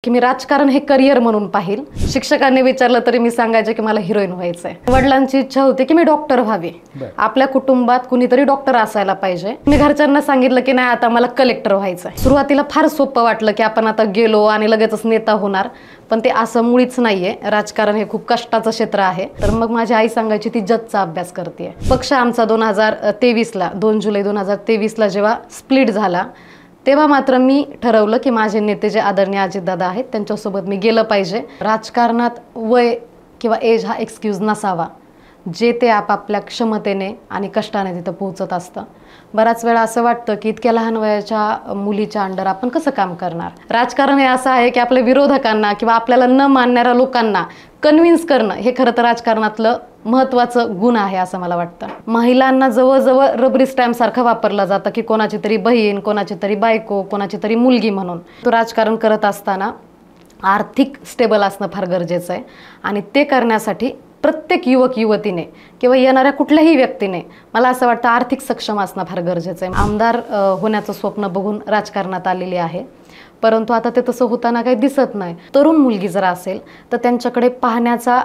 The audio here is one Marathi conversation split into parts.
की मी राजकारण हे करियर म्हणून पाहिल। शिक्षकांनी विचारलं तरी मी सांगायचे की मला हिरोईन व्हायचंय। वडिलांची इच्छा होती की मी डॉक्टर व्हावे, आपल्या कुटुंबात कुणीतरी डॉक्टर असायला पाहिजे। मी घरच्यांना सांगितलं की नाही आता मला कलेक्टर व्हायचंय। सुरुवातीला फार सोपं वाटलं की आपण आता गेलो आणि लगेचच नेता होणार, पण ते असं मुळीच नाहीये। राजकारण हे खूप कष्टाचं क्षेत्र आहे। तर मग माझी आई सांगायची ती जजचा अभ्यास करते। पक्ष आमचा 2023 ला 2 जुलै 2023 ला जेव्हा स्प्लिट झाला तेव्हा मात्र मी ठरवलं की माझे नेते जे आदरणीय अजितदादा आहेत त्यांच्यासोबत मी गेलं पाहिजे। राजकारणात वय किंवा एज हा एक्सक्यूज नसावा, जे ते आपापल्या क्षमतेने आणि कष्टाने तिथं पोहोचत असतं। बराच वेळा असं वाटतं की इतक्या लहान वयाच्या मुलीच्या अंडर आपण कसं काम करणार। राजकारण हे असं आहे की आपल्या विरोधकांना किंवा आपल्याला न मानणाऱ्या लोकांना कन्व्हिन्स करणं हे खरं तर राजकारणातलं महत्त्वाचं गुण आहे असं मला वाटतं। महिलांना जवळजवळ रबरी स्टॅम्प सारखं वापरलं जातं की कोणाची तरी बहीण, कोणाची तरी बायको, कोणाची तरी मुलगी म्हणून। तो राजकारण करत असताना आर्थिक स्टेबल असणं फार गरजेचं आहे आणि ते करण्यासाठी प्रत्येक युवक युवतीने किंवा येणाऱ्या कुठल्याही व्यक्तीने मला असं वाटतं आर्थिक सक्षम असणं फार गरजेचं आहे। आमदार होण्याचं स्वप्न बघून राजकारणात आलेले आहे, परंतु आता ते तसं होताना काही दिसत नाही। तरुण मुलगी जर असेल तर त्यांच्याकडे पाहण्याचा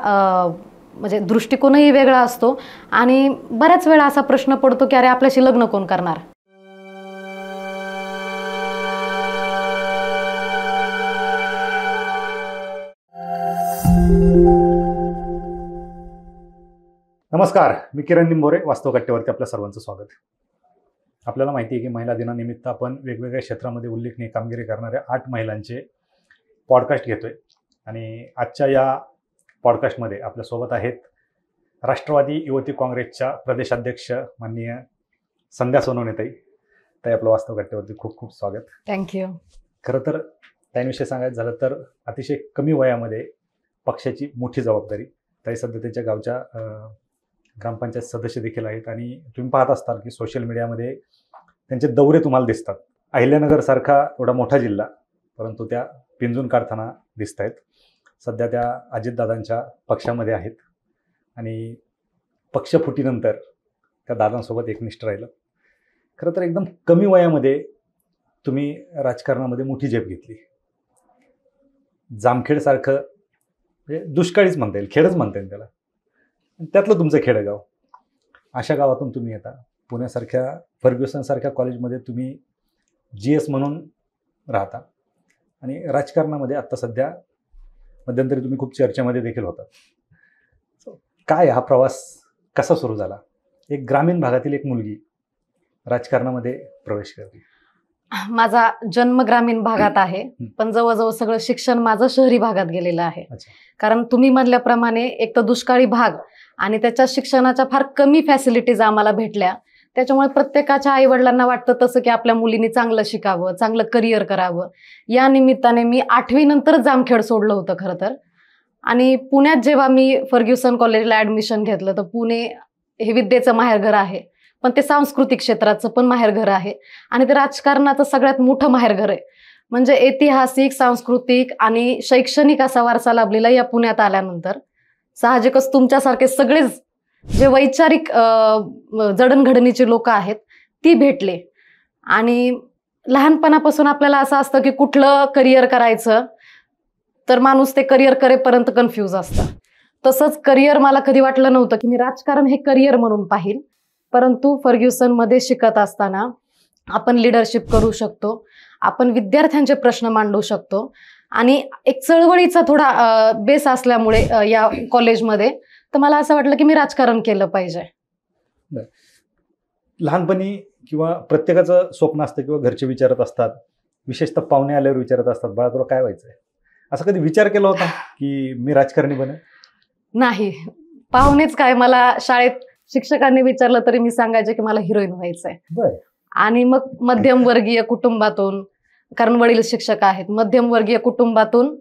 म्हणजे दृष्टिकोनही वेगळा असतो आणि बऱ्याच वेळा असा प्रश्न पडतो की अरे आपल्याशी लग्न कोण करणार। नमस्कार, मी किरण निंबोरे, वास्तव कट्टेवरती आपल्या सर्वांचं स्वागत। आपल्याला माहिती आहे की महिला दिनानिमित्त आपण वेगवेगळ्या क्षेत्रामध्ये उल्लेखनीय कामगिरी करणाऱ्या 8 महिलांचे पॉडकास्ट घेतोय आणि आजच्या या पॉडकास्टमध्ये आपल्यासोबत आहेत राष्ट्रवादी युवती काँग्रेसच्या प्रदेशाध्यक्ष माननीय संध्या सोनवणेताई। ताई, आपलं वास्तव कट्टेवरती खूप खूप स्वागत। थँक्यू। खरं तर त्यांविषयी सांगायचं झालं तर अतिशय कमी वयामध्ये पक्षाची मोठी जबाबदारी। ताई सध्या त्यांच्या गावच्या ग्रामपंचायत सदस्य देखील आहेत आणि तुम्ही पाहत असताल की सोशल मीडियामध्ये त्यांचे दौरे तुम्हाला दिसतात। अहिल्यानगरसारखा एवढा मोठा जिल्हा, परंतु त्या पिंजून काढताना दिसत आहेत। सध्या त्या अजितदादांच्या पक्षामध्ये आहेत आणि पक्षफुटीनंतर त्या दादांसोबत एकनिष्ठ राहिलं। खरं तर एकदम कमी वयामध्ये तुम्ही राजकारणामध्ये मोठी झेप घेतली। जामखेडसारखं म्हणजे दुष्काळीच म्हणता येईल, खेडच म्हणता येईल त्याला, त्यातलं तुमचं खेडेगाव, अशा गावातून तुम्ही येता पुण्यासारख्या फर्ग्युसनसारख्या कॉलेजमध्ये तुम्ही GS म्हणून राहता आणि राजकारणामध्ये आत्ता सध्या मध्यंतरी तुम्ही खूप चर्चेमध्ये देखील होता। काय हा प्रवास कसा सुरू झाला? एक ग्रामीण भागातील एक मुलगी राजकारणामध्ये प्रवेश करते। माझा जन्म ग्रामीण भागात आहे, पण जवळजवळ सगळं शिक्षण माझं शहरी भागात गेलेलं आहे। कारण तुम्ही म्हणल्याप्रमाणे एक तर दुष्काळी भाग आणि त्याच्या शिक्षणाच्या फार कमी फॅसिलिटीज आम्हाला भेटल्या, त्याच्यामुळे प्रत्येकाच्या आई वडिलांना वाटतं तसं की आपल्या मुलींनी चांगलं शिकावं, चांगलं करिअर करावं। या निमित्ताने मी 8वी नंतर जामखेड सोडलं होतं खरं तर, आणि पुण्यात जेव्हा मी फर्ग्युसन कॉलेजला ऍडमिशन घेतलं तर पुणे हे विद्येचं माहेरघर आहे, पण ते सांस्कृतिक क्षेत्राचं पण माहेरघर आहे आणि ते राजकारणाचं सगळ्यात मोठं माहेरघर आहे। म्हणजे ऐतिहासिक, सांस्कृतिक आणि शैक्षणिक असा वारसा लाभलेला या पुण्यात आल्यानंतर साहजिकच तुमच्यासारखे सगळेच जे वैचारिक जडणघडणीचे लोक आहेत ती भेटले आणि लहानपणापासून आपल्याला असं असतं की कुठलं करिअर करायचं, तर माणूस ते करिअर करेपर्यंत कन्फ्यूज असतं। तसंच करिअर मला कधी वाटलं नव्हतं की मी राजकारण हे करिअर म्हणून पाहिल, परंतु फर्ग्युसनमध्ये शिकत असताना आपण लिडरशिप करू शकतो, आपण विद्यार्थ्यांचे प्रश्न मांडू शकतो आणि एक चळवळीचा थोडा बेस असल्यामुळे या कॉलेजमध्ये तर मला असं वाटलं की मी राजकारण केलं पाहिजे। लहानपणी किंवा प्रत्येकाचं स्वप्न असतं किंवा घरचे विचारत असतात, विशेषतः पाहुणे आल्यावर विचारत असतात, बाळा तुला काय व्हायचंय? असं कधी विचार केला होता की मी राजकारणी बने? नाही, पाहुणेच काय, मला शाळेत शिक्षकांनी विचारलं तरी मी सांगायचे की मला हिरोईन व्हायचंय। आणि मग मध्यमवर्गीय कुटुंबातून, कारण वडील शिक्षक आहेत, मध्यमवर्गीय कुटुंबातून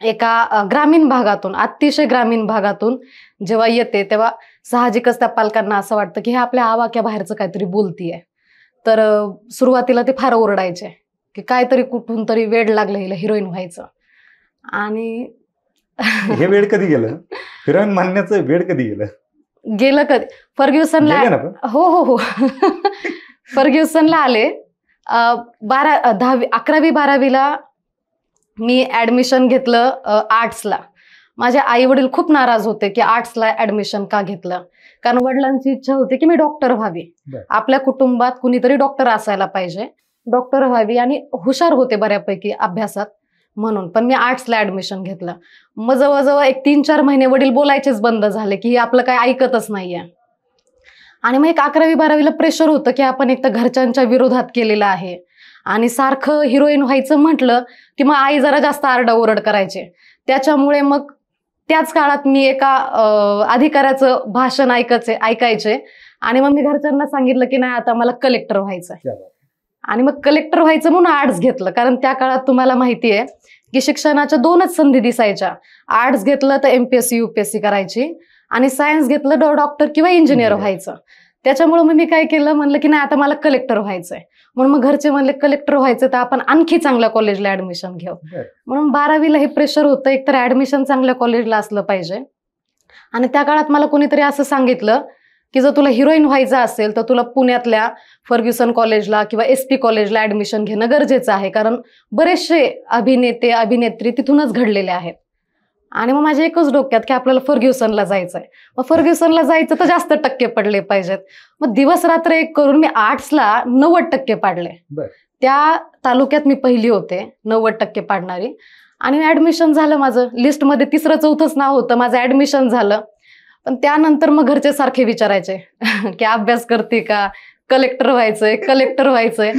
एका ग्रामीण भागातून, अतिशय ग्रामीण भागातून जेव्हा येते तेव्हा साहजिकच त्या पालकांना असं वाटतं की हे आपल्या आवाक्या बाहेरचं काहीतरी बोलतीये। तर सुरुवातीला ते फार ओरडायचे की काहीतरी कुठून तरी वेड लागलं हिला हिरोईन व्हायचं। आणि हे वेड कधी गेलं? हिरोईन मानण्याचं वेड कधी गेलं कधी? फर्ग्युसनला, हो हो हो फर्ग्युसनला आले 11वी 12वीला मी ॲडमिशन घेतलं आर्ट्सला. माझे आई वडील खूप नाराज होते की आर्ट्सला ॲडमिशन का घेतलं, कारण वडिलांची इच्छा होती की मी डॉक्टर व्हावी. आपल्या कुटुंबात कुणीतरी डॉक्टर असायला पाहिजे, डॉक्टर व्हावी, आणि हुशार होते बऱ्यापैकी अभ्यासात म्हणून. पण मी आर्ट्सला ॲडमिशन घेतलं. मग जवळजवळ एक 3-4 महिने वडील बोलायचेच बंद झाले की आपलं काय ऐकतच नाहीये. आणि मग एक 11वी-12वीला प्रेशर होतं की आपण एक तर घरच्यांच्या विरोधात केलेलं आहे, आणि सारखं हिरोईन व्हायचं म्हटलं की मग आई जरा जास्त आरडाओरड करायचे. त्याच्यामुळे मग त्याच काळात मी एका अधिकाऱ्याचं भाषण ऐकायचे, आणि मग मी घरच्यांना सांगितलं की नाही आता मला कलेक्टर व्हायचं. आणि मग कलेक्टर व्हायचं म्हणून आर्ट्स घेतलं, कारण त्या काळात तुम्हाला माहिती आहे की शिक्षणाच्या 2च संधी दिसायच्या. आर्ट्स घेतलं तर MPSC UPSC करायची, आणि सायन्स घेतलं तर डॉक्टर किंवा इंजिनियर व्हायचं. त्याच्यामुळे मग मी काय केलं, म्हणलं की नाही आता मला कलेक्टर व्हायचंय. म्हणून मग घरचे म्हणले कलेक्टर व्हायचं तर आपण आणखी चांगल्या कॉलेजला ऍडमिशन घेऊ. म्हणून 12वीला हे प्रेशर होतं, एकतर ऍडमिशन चांगल्या कॉलेजला असलं पाहिजे. आणि त्या काळात मला कोणीतरी असं सांगितलं की जर तुला हिरोईन व्हायचं असेल तर तुला पुण्यातल्या फर्ग्युसन कॉलेजला किंवा SP कॉलेजला ऍडमिशन घेणं गरजेचं आहे, कारण बरेचसे अभिनेते अभिनेत्री तिथूनच घडलेले आहेत. आणि मग माझ्या एकच डोक्यात की आपल्याला फर्ग्युसनला जायचंय. मग फर्ग्युसनला जायचं तर जास्त टक्के पडले पाहिजेत. मग दिवस रात्र एक करून मी आर्ट्सला 90% पाडले. त्या तालुक्यात मी पहिली होते 90% पाडणारी. आणि ऍडमिशन झालं माझं. लिस्टमध्ये 3rं-4थंच नाव होतं, माझं ऍडमिशन झालं. पण त्यानंतर मग घरचे सारखे विचारायचे की अभ्यास करते का, कलेक्टर व्हायचंय.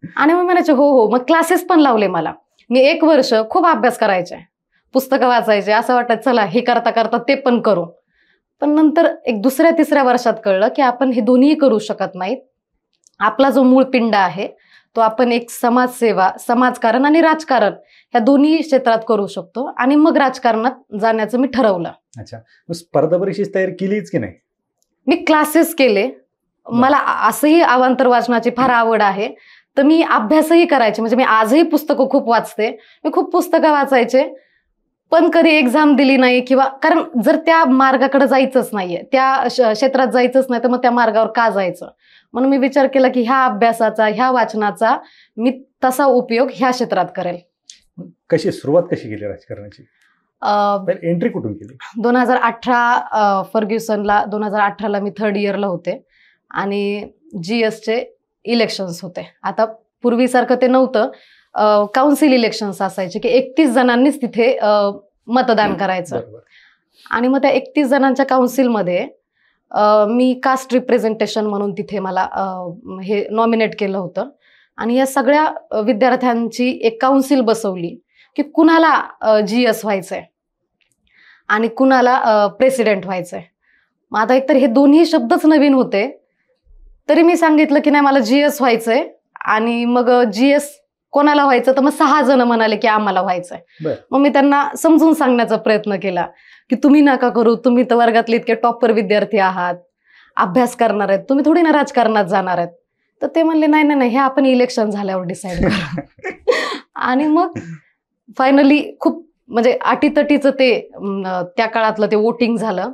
आणि मग म्हणायचे हो हो. मग क्लासेस पण लावले मला. मी 1 वर्ष खूप अभ्यास करायचे, पुस्तकं वाचायचे, असं वाटत चला हे करता करता ते पण करू. पण नंतर एक 2ऱ्या-3ऱ्या वर्षात कळलं की आपण हे दोन्ही करू शकत नाहीत. आपला जो मूळ पिंड आहे तो आपण एक समाजसेवा, समाजकारण आणि राजकारण ह्या दोन्ही क्षेत्रात करू शकतो. आणि मग राजकारणात जाण्याचं मी ठरवलं. अच्छा, मग स्पर्धा परीक्षेची तयारी केलीच की नाही? मी क्लासेस केले. मला असंही अवांतर वाचनाची फार आवड आहे, तर मी अभ्यासही करायचे. म्हणजे मी आजही पुस्तकं खूप वाचते. मी खूप पुस्तकं वाचायचे, पण कधी एक्झाम दिली नाही. किंवा कारण जर त्या मार्गाकडे जायचंच नाहीये, त्या क्षेत्रात जायचंच नाही, तर मग त्या मार्गावर का जायचं. म्हणून मी विचार केला की ह्या अभ्यासाचा, ह्या वाचनाचा मी तसा उपयोग ह्या क्षेत्रात करेल. सुरुवात कशी केली राजकारणाची? एंट्री कुठून केली? 2018 फर्ग्युसनला 2018ला मी 3rd इयरला होते, आणि GSचे इलेक्शन्स होते. आता पूर्वीसारखं ते नव्हतं. काउन्सिल इलेक्शन्स असायचे की 31 जणांनीच तिथे मतदान करायचं. आणि मग त्या 31 जणांच्या काउन्सिलमध्ये मी कास्ट रिप्रेझेंटेशन म्हणून तिथे मला हे नॉमिनेट केलं होतं. आणि या सगळ्या विद्यार्थ्यांची एक काउन्सिल बसवली की कुणाला GS व्हायचंय आणि कुणाला प्रेसिडेंट व्हायचंय. मग आता एकतर हे दोन्ही शब्दच नवीन होते, तरी मी सांगितलं की नाही मला GS व्हायचंय. आणि मग GS कोणाला व्हायचं, तर मग 6 जण म्हणाले की आम्हाला व्हायचंय. मग मी त्यांना समजून सांगण्याचा प्रयत्न केला की तुम्ही नका करू, तुम्ही तर वर्गातले इतके टॉपर विद्यार्थी आहात, अभ्यास करणार आहेत, तुम्ही थोडी ना राजकारणात जाणार आहेत. तर ते म्हणले नाही नाही नाही, हे आपण इलेक्शन झाल्यावर डिसाईड करू. आणि मग फायनली खूप म्हणजे अटीतटीचं ते त्या काळातलं ते वोटिंग झालं.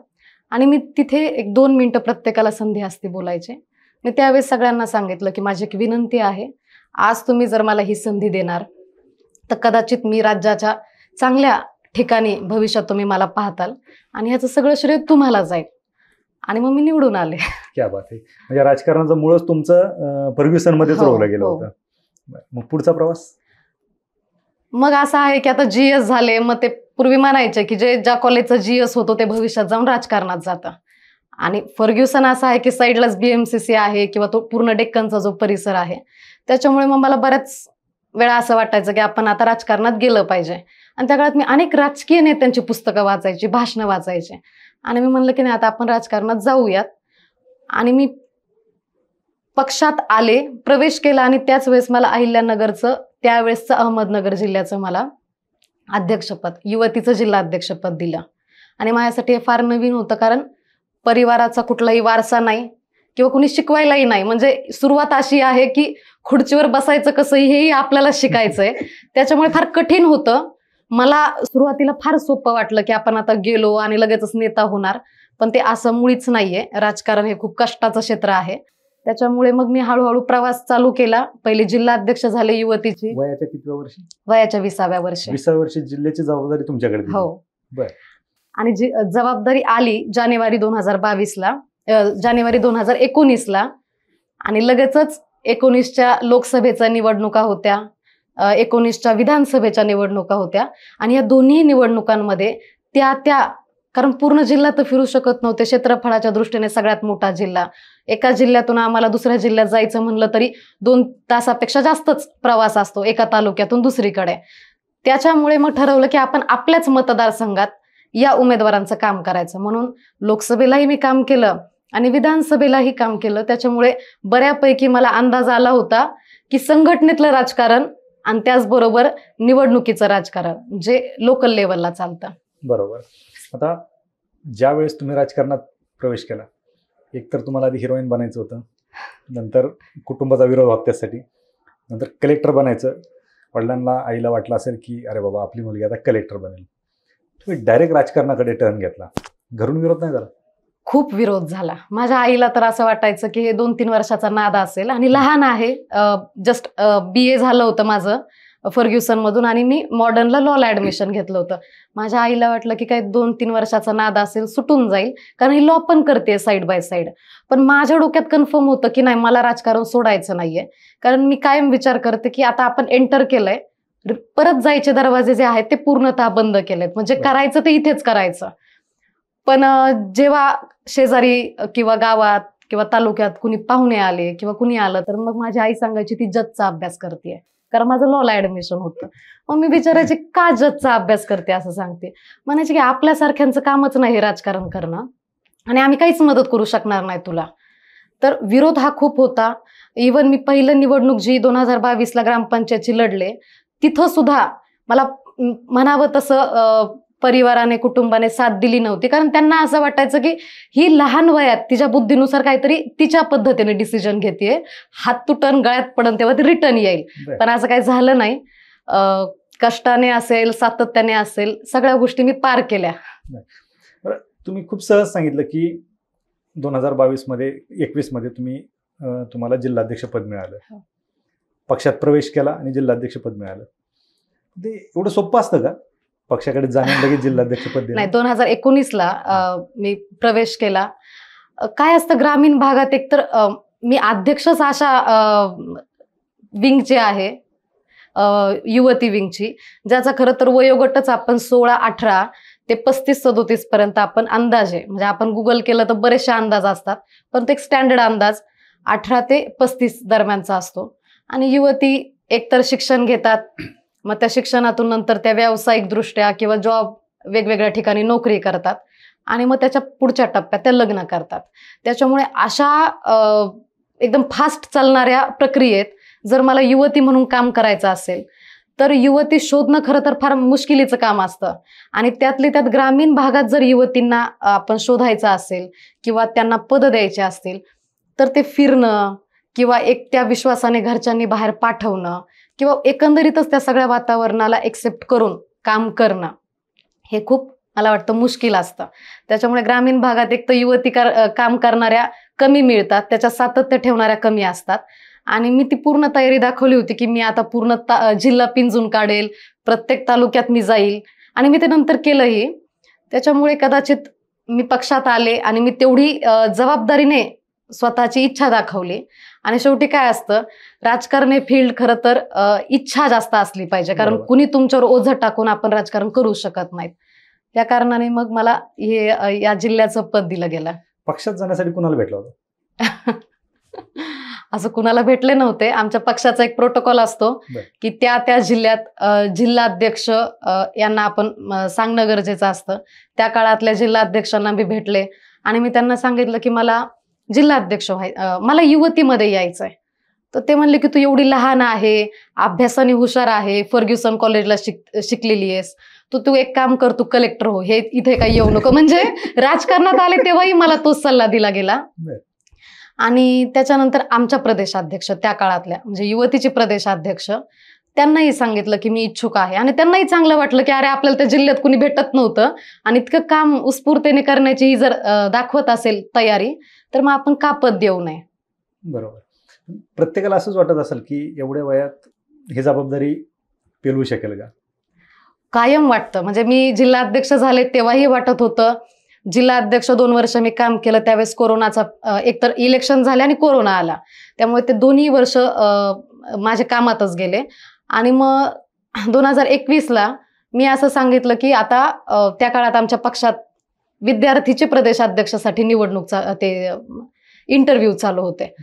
आणि मी तिथे 1-2 मिनिटं प्रत्येकाला संधी असते बोलायचे. मी त्यावेळेस सगळ्यांना सांगितलं की माझी एक विनंती आहे, आज तुम्ही जर मला ही संधी देणार तर कदाचित मी राज्याच्या चांगल्या ठिकाणी भविष्यात तुम्ही मला पाहताल, आणि ह्याचं सगळं श्रेय तुम्हाला जाईल. आणि मग मी निवडून आले. क्या बात आहे. म्हणजे राजकारणाचं मुळच तुमचं फर्ग्युसनमध्येच रोवलं गेलं होतं. मग पुढचा प्रवास? मग असं आहे की आता GS झाले. मग ते पूर्वी म्हणायचे की जे ज्या कॉलेजचं GS होतो ते भविष्यात जाऊन राजकारणात जातं. आणि फर्ग्युसन असं आहे की साईडलाच BMCC आहे किंवा तो पूर्ण डेक्कनचा जो परिसर आहे, त्याच्यामुळे मग मला बऱ्याच वेळा असं वाटायचं की आपण आता राजकारणात गेलं पाहिजे. आणि त्या काळात मी अनेक राजकीय नेत्यांची पुस्तकं वाचायची, भाषणं वाचायचे. आणि मी म्हणलं की नाही आता आपण राजकारणात जाऊयात. आणि मी पक्षात आले, प्रवेश केला. आणि त्याच वेळेस मला अहिल्यानगरचं, त्यावेळेसचं अहमदनगर जिल्ह्याचं मला अध्यक्षपद, युवतीचं जिल्हा अध्यक्षपद दिलं. आणि माझ्यासाठी हे फार नवीन होतं, कारण परिवाराचा कुठलाही वारसा नाही किंवा कुणी शिकवायलाही नाही. म्हणजे सुरुवात अशी आहे की खुर्चीवर बसायचं कसं हेही आपल्याला शिकायचंय. त्याच्यामुळे फार कठीण होतं. मला सुरुवातीला फार सोपं वाटलं की आपण आता गेलो आणि लगेचच नेता होणार, पण ते असं मुळीच नाहीये. राजकारण हे खूप कष्टाचं क्षेत्र आहे. त्याच्यामुळे मग मी हळूहळू प्रवास चालू केला. पहिले जिल्हा अध्यक्ष झाले युवतीची वयाच्या कितव्या वर्षी? वयाच्या 20व्या वर्षी. 20व्या वर्षी जिल्ह्याची जबाबदारी तुमच्याकडे दिली. हो. बर. आणि जी जबाबदारी आली जानेवारी 2022ला, जानेवारी 2019ला, आणि लगेचच 19च्या लोकसभेच्या निवडणुका होत्या, 19च्या विधानसभेच्या निवडणुका होत्या. आणि या दोन्ही निवडणुकांमध्ये कारण पूर्ण जिल्हा तर फिरू शकत नव्हते, क्षेत्रफळाच्या दृष्टीने सगळ्यात मोठा जिल्हा. एका जिल्ह्यातून आम्हाला दुसऱ्या जिल्ह्यात जायचं म्हणलं तरी 2 तासापेक्षा जास्तच प्रवास असतो एका तालुक्यातून दुसरीकडे. त्याच्यामुळे मग ठरवलं की आपण आपल्याच मतदारसंघात या उमेदवारांचं काम करायचं. म्हणून लोकसभेलाही मी काम केलं आणि विधानसभेलाही काम केलं. त्याच्यामुळे बऱ्यापैकी मला अंदाज आला होता की संघटनेतलं राजकारण आणि त्याचबरोबर निवडणुकीचं राजकारण जे लोकल लेवलला चालतं. बरोबर. आता ज्या वेळेस तुम्ही राजकारणात प्रवेश केला, एकतर तुम्हाला आधी हिरोईन बनायचं होतं, नंतर कुटुंबाचा विरोध होता त्यासाठी, नंतर कलेक्टर बनायचं. वडिलांना आईला वाटलं असेल की अरे बाबा आपली मुलगी आता कलेक्टर बनेल. तुम्ही डायरेक्ट राजकारणाकडे टर्न घेतला. घरून विरोध नाही झाला? खूप विरोध झाला. माझ्या आईला तर असं वाटायचं की हे 2-3 वर्षाचा नाद असेल आणि लहान आहे. जस्ट BA झालं होतं माझं फर्ग्युसन मधून आणि मी मॉडर्नला लॉला ऍडमिशन घेतलं होतं. माझ्या आईला वाटलं की काय 2-3 वर्षाचा नाद असेल, सुटून जाईल, कारण ही लॉ पण करते साईड बाय साईड. पण माझ्या डोक्यात कन्फर्म होतं की नाही, मला राजकारण सोडायचं नाहीये. कारण मी कायम विचार करते की आता आपण एंटर केलंय, परत जायचे दरवाजे जे आहेत ते पूर्णतः बंद केलेत. म्हणजे करायचं ते इथेच करायचं. पण जेव्हा शेजारी किंवा गावात किंवा तालुक्यात कुणी पाहुणे आले किंवा कुणी आलं तर मग माझी आई सांगायची ती जजचा अभ्यास करते, कारण माझं लॉला ऍडमिशन होतं. मग मी विचारायचे का जजचा अभ्यास करते असं सांगते. म्हणायचे की आपल्यासारख्यांचं कामच नाही राजकारण करणं आणि आम्ही काहीच मदत करू शकणार नाही तुला. तर विरोध हा खूप होता. इव्हन मी पहिलं निवडणूक जी 2022ला ग्रामपंचायतची लढले, तिथं सुद्धा मला म्हणावं तसं परिवाराने, कुटुंबाने साथ दिली नव्हती. कारण त्यांना असं वाटायचं की ही लहान वयात तिच्या बुद्धीनुसार काहीतरी तिच्या पद्धतीने डिसिजन घेते, हात तुटन गळ्यात पडन तेव्हा ती रिटर्न येईल. पण असं काही झालं नाही. कष्टाने असेल, सातत्याने असेल, सगळ्या गोष्टी मी पार केल्या. तुम्ही खूप सहज सांगितलं की 2022मध्ये 21मध्ये तुम्हाला जिल्हाध्यक्षपद मिळालं, पक्षात प्रवेश केला आणि जिल्हाध्यक्षपद मिळालं. ते एवढं सोपं असतं का पक्षाकडे जाणून लगेच जिल्हाध्यक्षपद? नाही, 2019ला मी प्रवेश केला. काय असतं ग्रामीण भागात, एकतर मी अध्यक्षच अशा विंगची आहे, युवती विंगची, ज्याचा खरं तर वयोगटच आपण 16-18 ते 35-37 पर्यंत आपण अंदाजे, म्हणजे आपण गुगल केलं तर बरेचसे अंदाज असतात, पण ते एक स्टँडर्ड अंदाज 18 ते 35 दरम्यानचा असतो. आणि युवती एकतर शिक्षण घेतात, मग त्या शिक्षणातून नंतर त्या व्यावसायिक दृष्ट्या किंवा जॉब वेगवेगळ्या ठिकाणी नोकरी करतात आणि मग त्याच्या पुढच्या टप्प्यात त्या लग्न करतात. त्याच्यामुळे अशा एकदम फास्ट चालणाऱ्या प्रक्रियेत जर मला युवती म्हणून काम करायचं असेल तर युवती शोधणं खरं तर फार मुश्किलीचं काम असतं. आणि त्यातली त्यात ग्रामीण भागात जर युवतींना आपण शोधायचं असेल किंवा त्यांना पद द्यायचे असतील तर ते फिरणं किंवा एक त्या विश्वासाने घरच्यांनी बाहेर पाठवणं किंवा एकंदरीतच त्या सगळ्या वातावरणाला एक्सेप्ट करून काम करणं हे खूप मला वाटतं मुश्किल असतं. त्याच्यामुळे ग्रामीण भागात एक तर युवती काम करणाऱ्या कमी मिळतात, त्याच्यात सातत्य ठेवणाऱ्या कमी असतात. आणि मी ती पूर्ण तयारी दाखवली होती की मी आता पूर्ण जिल्हा पिंजून काढेल, प्रत्येक तालुक्यात मी जाईल, आणि मी ते नंतर केलंही. त्याच्यामुळे कदाचित मी पक्षात आले आणि मी तेवढी जबाबदारीने स्वतःची इच्छा दाखवली. आणि शेवटी काय असतं, राजकारण हे फील्ड खरं तर इच्छा जास्त असली पाहिजे, कारण कुणी तुमच्यावर ओझं टाकून आपण राजकारण करू शकत नाहीत. त्या कारणाने मग मला हे या जिल्ह्याचं पद दिलं गेलं. पक्षात जाण्यासाठी कुणाला भेटलं होतं? असं कुणाला भेटले नव्हते. आमच्या पक्षाचा एक प्रोटोकॉल असतो की त्या जिल्ह्यात जिल्हाध्यक्ष यांना आपण सांगणं गरजेचं असतं. त्या काळातल्या जिल्हाध्यक्षांना मी भेटले आणि मी त्यांना सांगितलं की मला जिल्हाध्यक्ष मला युवतीमध्ये यायचंय. तर ते म्हणले की तू एवढी लहान आहे, अभ्यासाने हुशार आहे, फर्ग्युसन कॉलेजला शिकलेली आहेस, तू एक काम कर, तू कलेक्टर हो, हे इथे काही येऊ नको. म्हणजे राजकारणात आले तेव्हाही मला तोच सल्ला दिला गेला. आणि त्याच्यानंतर आमच्या प्रदेशाध्यक्ष त्या काळातल्या, म्हणजे युवतीचे प्रदेशाध्यक्ष, त्यांनाही सांगितलं की मी इच्छुक आहे. आणि त्यांनाही चांगलं वाटलं की अरे आपल्याला त्या जिल्ह्यात कुणी भेटत नव्हतं आणि इतकं काम उत्स्फूर्तेने करण्याची जर दाखवत असेल तयारी तर मग आपण का पद देऊ नये. बरोबर. प्रत्येकाला असंच वाटत असेल की एवढ्या वयात ही जबाबदारी पेलवू शकेल का? कायम वाटतं. म्हणजे मी जिल्हा अध्यक्ष झाले तेव्हाही वाटत होतं. जिल्हा अध्यक्ष 2 वर्ष मी काम केलं त्यावेळेस कोरोनाचा एकतर इलेक्शन झाले आणि कोरोना आला, त्यामुळे ते दोन्ही वर्ष माझे कामातच गेले. आणि मग 2021ला मी असं सांगितलं की आता त्या काळात आमच्या पक्षात विद्यार्थीचे प्रदेशाध्यक्षासाठी ते इंटरव्ह्यू चालू होते.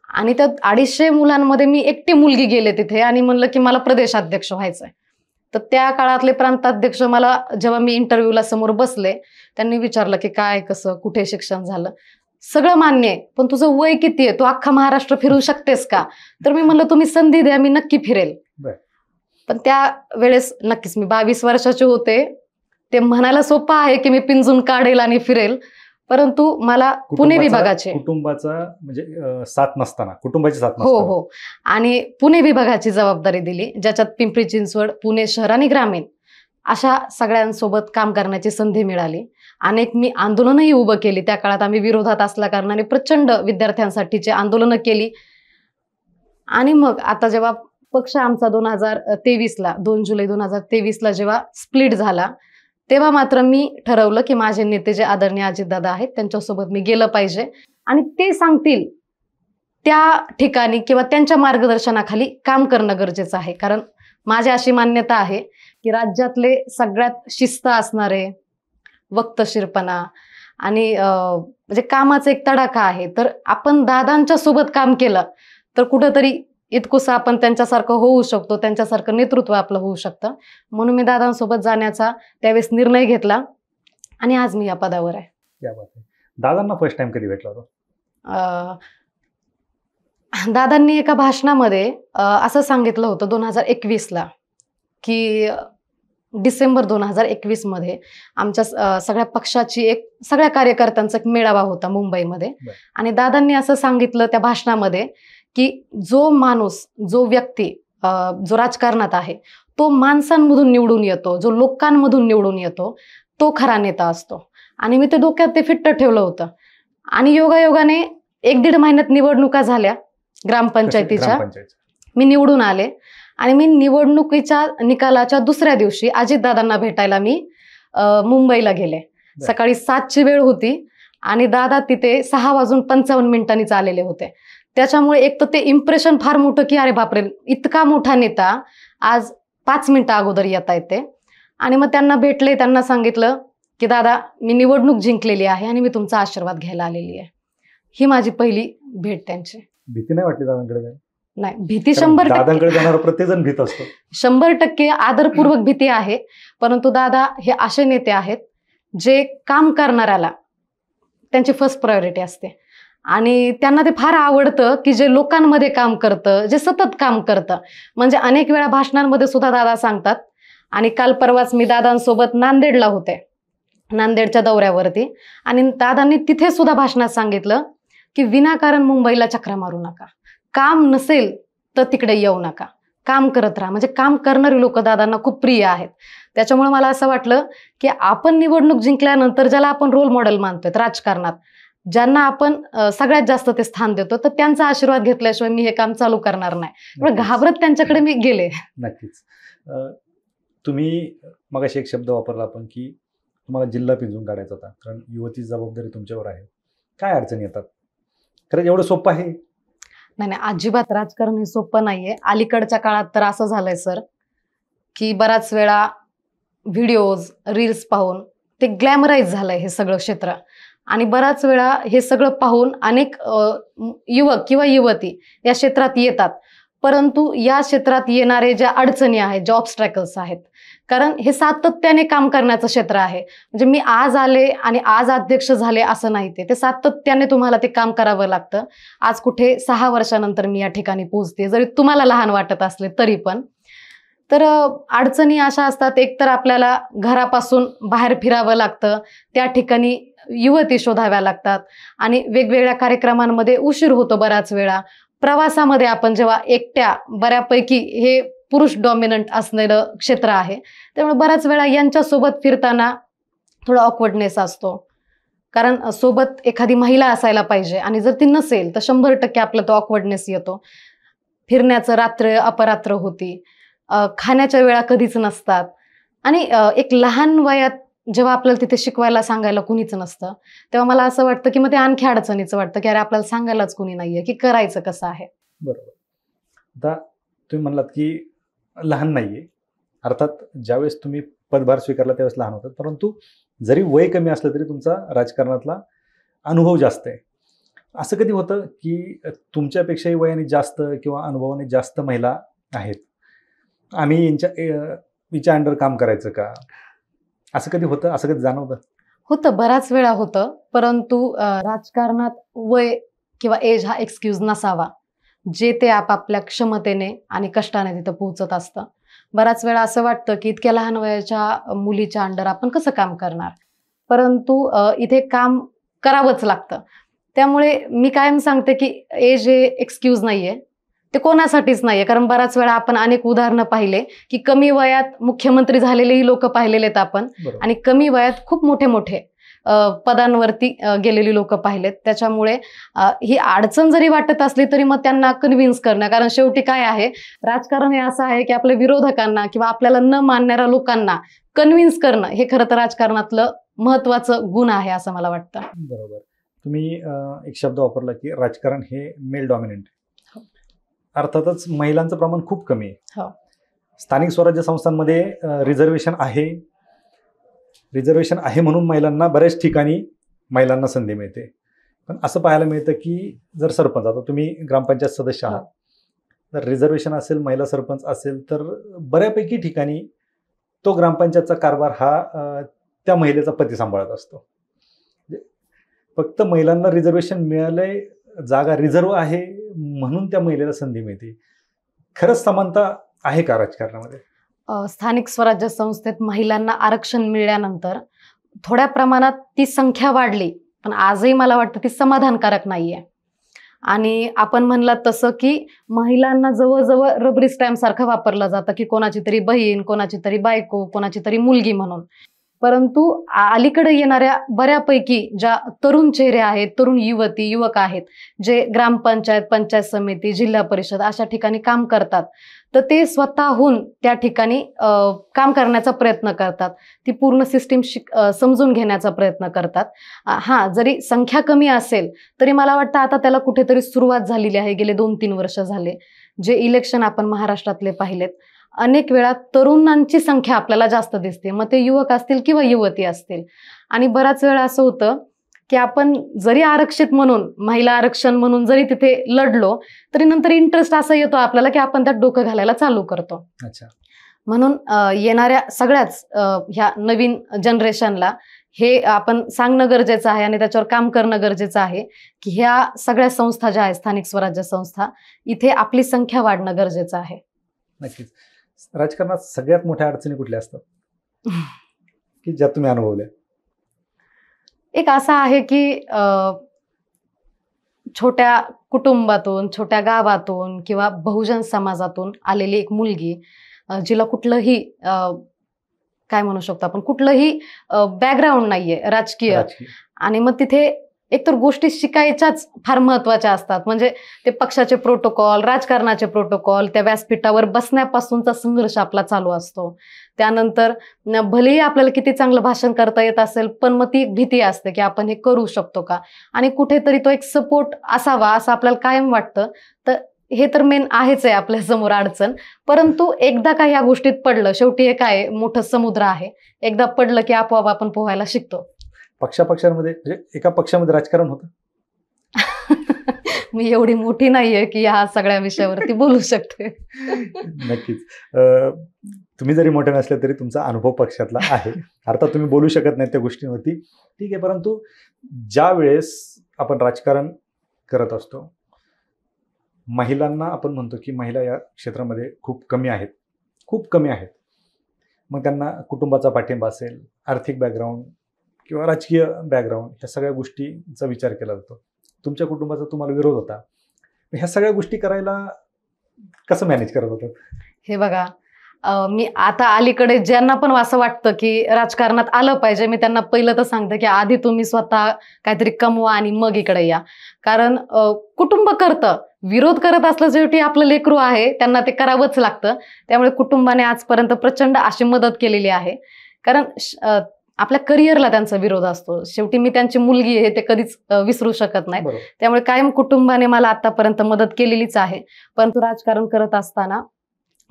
आणि त्या 250 मुलांमध्ये मी एकटी मुलगी गेले तिथे आणि म्हणलं की मला प्रदेशाध्यक्ष व्हायचंय. तर त्या काळातले प्रांताध्यक्ष मला जेव्हा मी इंटरव्ह्यूला समोर बसले त्यांनी विचारलं की काय कसं कुठे शिक्षण झालं. सगळं मान्य आहे, पण तुझं वय किती आहे, तू अख्खा महाराष्ट्र फिरू शकतेस का? तर मी म्हणलं तुम्ही संधी द्या, मी नक्की फिरेल. पण त्या वेळेस नक्कीच मी 22 वर्षाचे होते. ते म्हणायला सोपं आहे की मी पिंजून काढेल आणि फिरेल, परंतु मला पुणे विभागाची कुटुंबाची साथ नसताना हो आणि पुणे विभागाची जबाबदारी दिली, ज्याच्यात पिंपरी चिंचवड, पुणे शहर आणि ग्रामीण अशा सगळ्यांसोबत काम करण्याची संधी मिळाली. अनेक मी आंदोलनही उभं केली. त्या काळात आम्ही विरोधात असल्या कारणाने प्रचंड विद्यार्थ्यांसाठीची आंदोलनं केली. आणि मग आता जेव्हा पक्ष आमचा 2023ला 2 जुलै 2023ला जेव्हा स्प्लिट झाला तेव्हा मात्र मी ठरवलं की माझे नेते जे आदरणीय अजितदादा आहेत त्यांच्यासोबत मी गेलं पाहिजे आणि ते सांगतील त्या ठिकाणी किंवा त्यांच्या मार्गदर्शनाखाली काम करणं गरजेचं आहे. कारण माझी अशी मान्यता आहे की राज्यातले सगळ्यात शिस्त असणारे, वक्तशीरपणा आणि म्हणजे कामाचा एक तडाखा आहे. तर आपण दादांच्या सोबत काम केलं तर कुठंतरी इतकुसं आपण त्यांच्यासारखं होऊ शकतो, त्यांच्यासारखं नेतृत्व आपलं होऊ शकतं. म्हणून मी दादांसोबत जाण्याचा त्यावेळेस निर्णय घेतला आणि आज मी या पदावर आहे. क्या बात आहे. दादांना फर्स्ट टाइम कधी भेटला होता? दादांनी एका भाषणामध्ये असं सांगितलं होतं 2021ला की डिसेंबर 2021 मध्ये आमच्या सगळ्या पक्षाची सगळ्या कार्यकर्त्यांचा एक मेळावा होता मुंबईमध्ये. आणि दादांनी असं सांगितलं त्या भाषणामध्ये की जो माणूस, जो व्यक्ती जो राजकारणात आहे तो माणसांमधून निवडून येतो, जो लोकांमधून निवडून येतो तो खरा नेता असतो. आणि मी ते डोक्यात ते फिट्ट ठेवलं होतं. आणि योगायोगाने 1-1.5 महिन्यात निवडणुका झाल्या ग्रामपंचायतीच्या. मी निवडून आले आणि मी निवडणुकीच्या निकालाच्या दुसऱ्या दिवशी अजितदादांना भेटायला मी मुंबईला गेले. सकाळी 7ची वेळ होती आणि दादा तिथे 6:55 आलेले होते. त्याच्यामुळे एक तर ते इम्प्रेशन फार मोठं की अरे बापरे इतका मोठा नेता आज 5 मिनिटं अगोदर येता येते. आणि मग त्यांना भेटले, त्यांना सांगितलं की दादा मी निवडणूक जिंकलेली आहे आणि मी तुमचा आशीर्वाद घ्यायला आलेली आहे. ही माझी पहिली भेट त्यांची. भीती नाही वाटली दादांकडे? नाही, भीती 100% दादांकडे जाणारा प्रत्येक जण भीत असतो. 100% आदरपूर्वक भीती आहे. परंतु दादा हे असे नेते आहेत जे काम करणाऱ्याला त्यांची फर्स्ट प्रायोरिटी असते आणि त्यांना ते फार आवडतं की जे लोकांमध्ये काम करतं, जे सतत काम करतं. म्हणजे अनेक वेळा भाषणांमध्ये सुद्धा दादा सांगतात. आणि काल परवाच मी दादांसोबत नांदेडला होते, नांदेडच्या दौऱ्यावरती, आणि दादांनी तिथे सुद्धा भाषणात सांगितलं की विनाकारण मुंबईला चक्रा मारू नका, काम नसेल तर तिकडे येऊ नका, काम करत राहा. म्हणजे काम करणारी लोक दादांना खूप प्रिय आहेत. त्याच्यामुळे मला असं वाटलं की आपण निवडणूक जिंकल्यानंतर ज्याला आपण रोल मॉडेल मानतोय राजकारणात, ज्यांना आपण सगळ्यात जास्त ते स्थान देतो, तर त्यांचा आशीर्वाद घेतल्याशिवाय मी हे काम चालू करणार नाही. घाबरत त्यांच्याकडे मी गेले. नक्कीच. तुम्ही मगाशी एक शब्द वापरला आपण की तुम्हाला जिल्हा पिंजून काढायचा होता, कारण युवतीची जबाबदारी तुमच्यावर आहे. काय अडचणी येतात? खरंच एवढं सोपं आहे? नाही, अजिबात राजकारण हे सोपं नाहीये. अलीकडच्या काळात तर असं झालंय सर की बराच वेळा व्हिडिओज, रील्स पाहून ते ग्लॅमराईज झालंय हे सगळं क्षेत्र. आणि बराच वेळा हे सगळं पाहून अनेक युवक किंवा युवती या क्षेत्रात येतात. परंतु या क्षेत्रात येणारे ज्या अडचणी आहेत, ज्या ऑब्स्टॅकल्स आहेत, कारण हे सातत्याने काम करण्याचं क्षेत्र आहे. म्हणजे मी आज आले आणि आज अध्यक्ष झाले असं नाही, ते सातत्याने तुम्हाला ते काम करावं लागतं. आज कुठे 6 वर्षानंतर मी या ठिकाणी पोहोचते, जरी तुम्हाला लहान वाटत असले तरी पण. तर अडचणी अशा असतात, एक तर आपल्याला घरापासून बाहेर फिरावं लागतं, त्या ठिकाणी युवती शोधाव्या लागतात आणि वेगवेगळ्या कार्यक्रमांमध्ये उशीर होतो बऱ्याच वेळा. प्रवासामध्ये आपण जेव्हा एकट्या, बऱ्यापैकी हे पुरुष डॉमिनंट असलेलं क्षेत्र आहे, त्यामुळे बऱ्याच वेळा यांच्यासोबत फिरताना थोडा ऑकवर्डनेस असतो. कारण सोबत एखादी महिला असायला पाहिजे आणि जर ती नसेल तर 100% आपला तो ऑकवर्डनेस येतो. फिरण्याचं रात्र अपरात्र होती, खाण्याच्या वेळा कधीच नसतात आणि एक लहान वयात जेव्हा आपल्याला तिथे शिकवायला सांगायला कुणीच नसतं तेव्हा मला असं वाटतं की मग ते आणखी अडचणीचं वाटतं की अरे आपल्याला सांगायलाच कुणी नाहीये की करायचं कसं आहे. बरोबर. आता तुम्ही म्हणलात की लहान नाहीये, अर्थात ज्यावेळेस तुम्ही पदभार स्वीकारला त्यावेळेस लहान होतात, परंतु जरी वय कमी असलं तरी तुमचा राजकारणातला अनुभव जास्त आहे. असं कधी होतं की तुमच्यापेक्षाही वयाने जास्त किंवा अनुभवाने जास्त महिला आहेत, आम्ही हिच्या अंडर काम करायचं का, असं कधी होतं, असं कधी जाणवतं? होतं, बऱ्याच वेळा होतं, परंतु राजकारणात वय किंवा एज हा एक्सक्यूज नसावा. जे ते आपापल्या क्षमतेने आणि कष्टाने तिथं पोहोचत असतं. बऱ्याच वेळा असं वाटतं की इतक्या लहान वयाच्या मुलीच्या अंडर आपण कसं काम करणार, परंतु इथे काम करावंच लागतं. त्यामुळे मी कायम सांगते की एज हे एक्सक्यूज नाहीये, ते कोणासाठीच नाहीये. कारण बऱ्याच वेळा आपण अनेक उदाहरणं पाहिले की कमी वयात मुख्यमंत्री झालेलेही लोक पाहिलेले आहेत आपण, आणि कमी वयात खूप मोठे मोठे पदांवरती गेलेली लोक पाहिलेत. त्याच्यामुळे ही अडचण जरी वाटत असली तरी मग त्यांना कन्व्हिन्स करणं, कारण शेवटी काय आहे, राजकारण हे असं आहे की आपल्या विरोधकांना किंवा आपल्याला न मानणाऱ्या लोकांना कन्व्हिन्स करणं हे खरं तर राजकारणातलं महत्वाचं गुण आहे असं मला वाटतं. बरोबर. तुम्ही एक शब्द वापरला की राजकारण हे मेल डॉमिनंट. अर्थातच महिलांचं प्रमाण खूप कमी आहे. स्थानिक स्वराज्य संस्थांमध्ये रिझर्वेशन आहे म्हणून महिलांना बऱ्याच ठिकाणी महिलांना संधी मिळते. पण असं पाहायला मिळतं की जर सरपंच, आता तुम्ही ग्रामपंचायत सदस्य आहात, तर रिझर्वेशन असेल, महिला सरपंच असेल, तर बऱ्यापैकी ठिकाणी तो ग्रामपंचायतचा कारभार हा त्या महिलेचा पती सांभाळत असतो. फक्त महिलांना रिझर्वेशन मिळालंय, जागा रिझर्व आहे म्हणून त्या महिलेला संधी मिळते. खरंच समानता आहे का राजकारणामध्ये? स्थानिक स्वराज्य संस्थेत महिलांना आरक्षण मिळाल्यानंतर थोड्या प्रमाणात ती संख्या वाढली, पण आजही मला वाटतं ती समाधानकारक नाहीये. आणि आपण म्हणलात तसं की महिलांना जवळजवळ रबरी स्टॅम्प सारखं वापरलं जातं की कोणाची तरी बहीण, कोणाची तरी बायको, कोणाची तरी मुलगी म्हणून. परंतु अलीकडे येणाऱ्या बऱ्यापैकी ज्या तरुण चेहरे आहेत, तरुण युवती युवक आहेत, जे ग्रामपंचायत, पंचायत समिती, जिल्हा परिषद अशा ठिकाणी काम करतात, तर ते स्वतःहून त्या ठिकाणी काम करण्याचा प्रयत्न करतात. ती पूर्ण सिस्टीम समजून घेण्याचा प्रयत्न करतात. हां, जरी संख्या कमी असेल तरी मला वाटतं आता त्याला कुठेतरी सुरुवात झालेली आहे. गेले 2-3 वर्ष झाले. जे इलेक्शन आपण महाराष्ट्रातले पाहिलेत, अनेक वेळा तरुणांची संख्या आपल्याला जास्त दिसते, मग ते युवक असतील किंवा युवती असतील. आणि बऱ्याच वेळा असं होतं की आपण जरी आरक्षित म्हणून, महिला आरक्षण म्हणून जरी तिथे लढलो तरी नंतर इंटरेस्ट असा येतो आपल्याला की आपण त्यात डोकं घालायला चालू करतो. अच्छा. म्हणून येणाऱ्या सगळ्याच ह्या नवीन जनरेशनला हे आपण सांगणं गरजेचं आहे आणि त्याच्यावर काम करणं गरजेचं आहे की ह्या सगळ्या संस्था ज्या आहेत, स्थानिक स्वराज्य संस्था, इथे आपली संख्या वाढणं गरजेचं आहे. नक्कीच. राजकारणात सगळ्यात मोठ्या अडचणी कुठल्या असतात की ज्या तुम्ही अनुभवल्या? एक असा आहे की छोट्या कुटुंबातून, छोट्या गावातून किंवा बहुजन समाजातून आलेली एक मुलगी, जिला कुठलंही काय म्हणू शकतो आपण, कुठलंही बॅकग्राऊंड नाहीये राजकीय, आणि मग तिथे एकतर गोष्टी शिकायच्याच फार महत्वाच्या असतात. म्हणजे ते पक्षाचे प्रोटोकॉल, राजकारणाचे प्रोटोकॉल, त्या व्यासपीठावर बसण्यापासूनचा संघर्ष आपला चालू असतो. त्यानंतर भलेही आपल्याला किती चांगलं भाषण करता येत असेल, पण मग ती एक भीती असते की आपण हे करू शकतो का, आणि कुठेतरी तो एक सपोर्ट असावा असं आपल्याला कायम वाटतं. तर हे तर मेन आहेच आहे आपल्या समोर अडचण. परंतु एकदा का ह्या गोष्टीत पडलं, शेवटी हे काय मोठं समुद्र आहे, एकदा पडलं की आपोआप आपण पोहायला शिकतो. पक्षापक्षांमध्ये म्हणजे एका पक्षामध्ये राजकारण होतं? मी एवढी मोठी नाहीये की ह्या सगळ्या विषयावरती बोलू शकते. नक्कीच. तुम्ही जरी मोठे नसले तरी तुमचा अनुभव पक्षातला आहे. अर्थात तुम्ही बोलू शकत नाही त्या गोष्टींवरती, ठीक आहे. परंतु ज्या वेळेस आपण राजकारण करत असतो, महिलांना आपण म्हणतो की महिला या क्षेत्रामध्ये खूप कमी आहेत. मग त्यांना कुटुंबाचा पाठिंबा असेल, आर्थिक बॅकग्राऊंड किंवा राजकीय बॅकग्राऊंड, ह्या सगळ्या गोष्टींचा विचार केला जातो. तुमच्या कुटुंबाचा तुम्हाला विरोध होता, ह्या सगळ्या गोष्टी करायला कसं मॅनेज करत होतात? हे बघा, मी आता अलीकडे ज्यांना पण असं वाटतं की राजकारणात आलं पाहिजे, मी त्यांना पहिलं तर सांगते की आधी तुम्ही स्वतः काहीतरी कमवा आणि मग इकडे या. कारण कुटुंब करतं, विरोध करत असलं शेवटी आपलं लेकरू आहे, त्यांना ते करावंच लागतं. त्यामुळे कुटुंबाने आजपर्यंत प्रचंड अशी मदत केलेली आहे. कारण आपल्या करिअरला त्यांचा विरोध असतो. शेवटी मी त्यांची मुलगी आहे, ते कधीच विसरू शकत नाही. बरोबर. त्यामुळे कायम कुटुंबाने मला आतापर्यंत मदत केलेलीच आहे. परंतु राजकारण करत असताना